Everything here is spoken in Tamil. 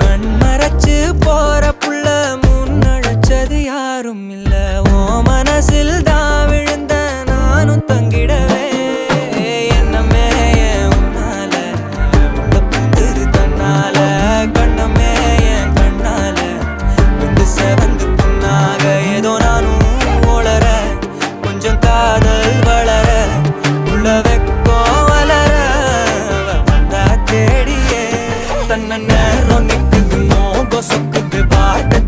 கண்மறைச்சு போற புள்ள முன்னழைச்சது யாரும் இல்ல. ஓ மனசில் தான் விழுந்த நானும் தங்கிடவே என்னமே உன்னால உள்ள புந்துரு தன்னால கண்ணமே என் கண்ணால வந்து செவந்து புண்ணாக ஏதோ நானும் ஓளற கொஞ்சம் காதல் வளர உள்ள வெக்கோ வளர வந்தா தேடியே தன்ன நேரம் நிக்குது மோகம் சொக்குது பாட்டு